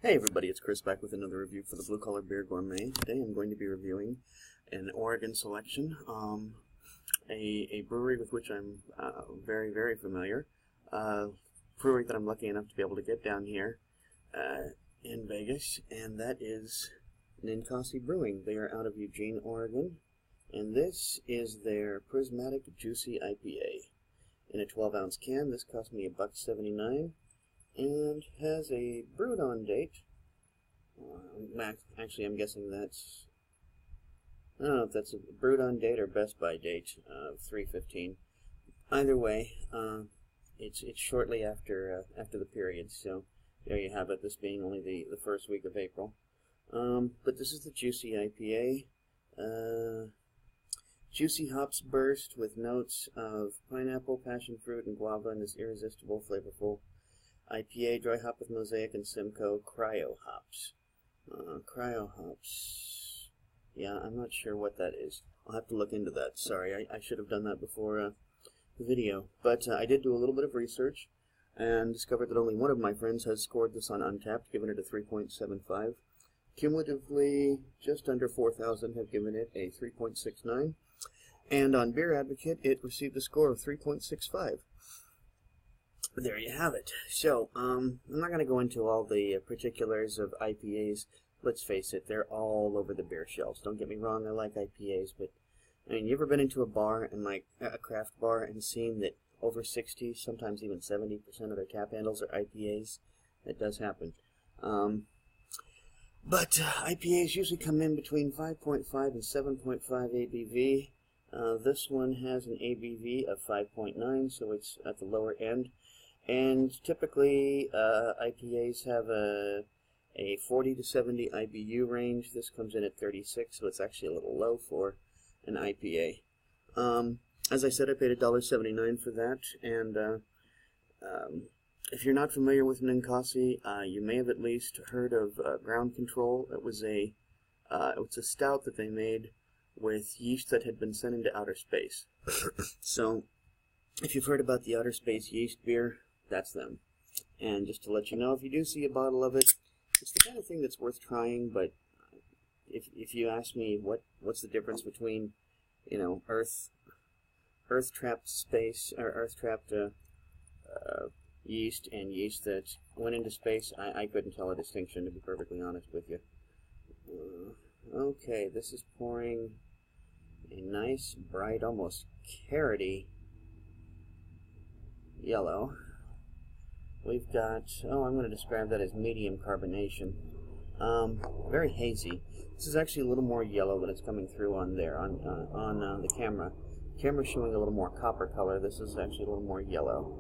Hey everybody, it's Chris back with another review for the Blue Collar Beer Gourmet. Today I'm going to be reviewing an Oregon selection, a brewery with which I'm very familiar, brewery that I'm lucky enough to be able to get down here in Vegas, and that is Ninkasi Brewing. They are out of Eugene, Oregon, and this is their Prismatic Juicy IPA. In a 12-ounce can, this cost me $1.79. And has a brewed on date. Actually, I'm guessing that's, I don't know if that's a brewed on date or best by date of 3/15. Either way, it's shortly after the period. So there you have it. This being only the first week of April. But this is the Juicy IPA. Juicy hops burst with notes of pineapple, passion fruit, and guava in this irresistible, flavorful IPA, dry hop with Mosaic and Simcoe cryohops. Cryohops. Yeah, I'm not sure what that is. I'll have to look into that. Sorry, I should have done that before the video. But I did do a little bit of research and discovered that only one of my friends has scored this on Untapped, giving it a 3.75. Cumulatively, just under 4,000 have given it a 3.69. And on Beer Advocate, it received a score of 3.65. There you have it. So, I'm not going to go into all the particulars of IPAs. Let's face it, they're all over the beer shelves. Don't get me wrong, I like IPAs, but, I mean, you ever been into a bar, and like a craft bar, and seen that over 60, sometimes even 70% of their tap handles are IPAs? That does happen. But IPAs usually come in between 5.5 and 7.5 ABV. This one has an ABV of 5.9, so it's at the lower end. And typically, IPAs have a 40 to 70 IBU range. This comes in at 36, so it's actually a little low for an IPA. As I said, I paid $1.79 for that, and if you're not familiar with Ninkasi, you may have at least heard of Ground Control. It's a stout that they made with yeast that had been sent into outer space. So, if you've heard about the outer space yeast beer, that's them. And just to let you know, if you do see a bottle of it, it's the kind of thing that's worth trying. But if you ask me what's the difference between, you know, earth-trapped space or earth-trapped yeast and yeast that went into space, I couldn't tell a distinction, to be perfectly honest with you. Okay, this is pouring a nice, bright, almost carroty yellow. We've got, I'm going to describe that as medium carbonation. Very hazy. This is actually a little more yellow than it's coming through on there, on the camera. The camera's showing a little more copper color. This is actually a little more yellow.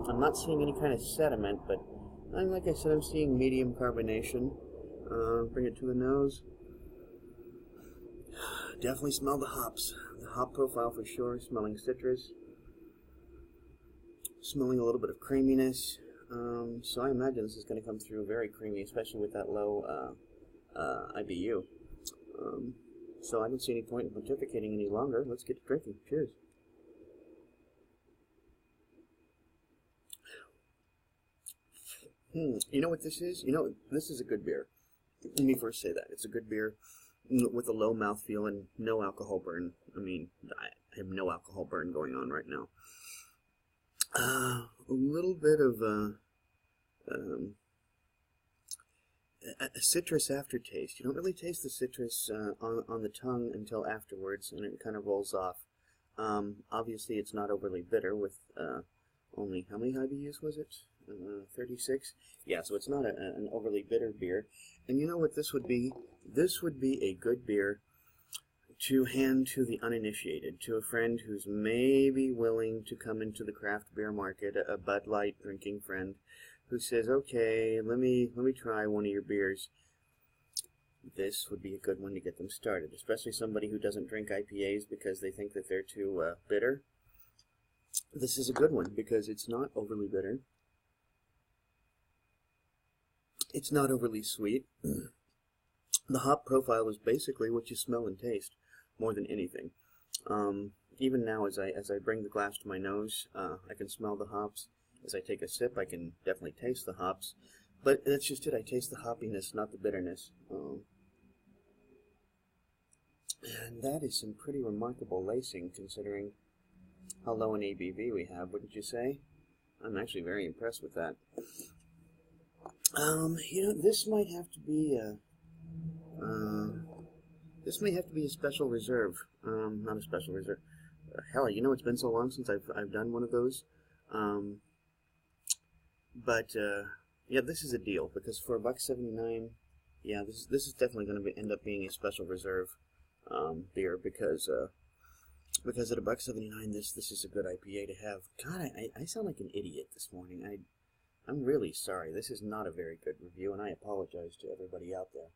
I'm not seeing any kind of sediment, but like I said, I'm seeing medium carbonation. Bring it to the nose. Definitely smell the hops. The hop profile for sure. Smelling citrus. Smelling a little bit of creaminess. So I imagine this is going to come through very creamy, especially with that low IBU. So I don't see any point in pontificating any longer. Let's get to drinking. Cheers. You know what this is? You know, this is a good beer. Let me first say that. It's a good beer with a low mouthfeel and no alcohol burn. I mean, I have no alcohol burn going on right now. A little bit of a citrus aftertaste. You don't really taste the citrus on the tongue until afterwards, and it kind of rolls off. Obviously, it's not overly bitter with only, how many IBUs was it? 36? Yeah, so it's not an overly bitter beer. And you know what this would be? This would be a good beer to hand to the uninitiated, to a friend who's maybe willing to come into the craft beer market, a Bud Light drinking friend, who says, okay, let me try one of your beers. This would be a good one to get them started, especially somebody who doesn't drink IPAs because they think that they're too bitter. This is a good one because it's not overly bitter. It's not overly sweet. The hop profile is basically what you smell and taste more than anything. Even now, as I bring the glass to my nose, I can smell the hops. As I take a sip, I can definitely taste the hops. But that's just it. I taste the hoppiness, not the bitterness. And that is some pretty remarkable lacing, considering how low an ABV we have, wouldn't you say? I'm actually very impressed with that. You know, this might have to be a special reserve. Not a special reserve. Hell, you know, it's been so long since I've done one of those. Yeah, this is a deal, because for $1.79, yeah, this is definitely going to end up being a special reserve beer, because at $1.79, this is a good IPA to have. God, I sound like an idiot this morning. I'm really sorry. This is not a very good review, and I apologize to everybody out there.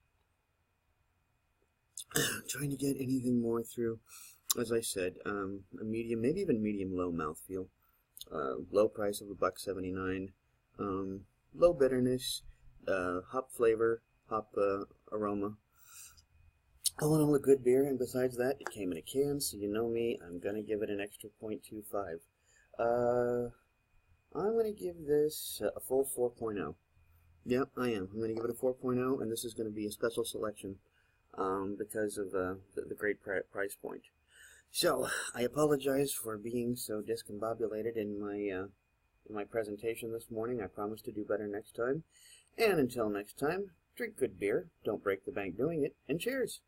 Trying to get anything more through, as I said, a medium, maybe even medium-low mouthfeel. Low price of $1.79. Low bitterness, hop flavor, hop aroma. All in all, a good beer, and besides that, it came in a can, so you know me, I'm going to give it an extra 0.25. I'm going to give this a full 4.0. Yep, I am. I'm going to give it a 4.0, and this is going to be a special selection because of the great price point. So, I apologize for being so discombobulated in my presentation this morning. I promise to do better next time. And until next time, drink good beer, don't break the bank doing it, and cheers!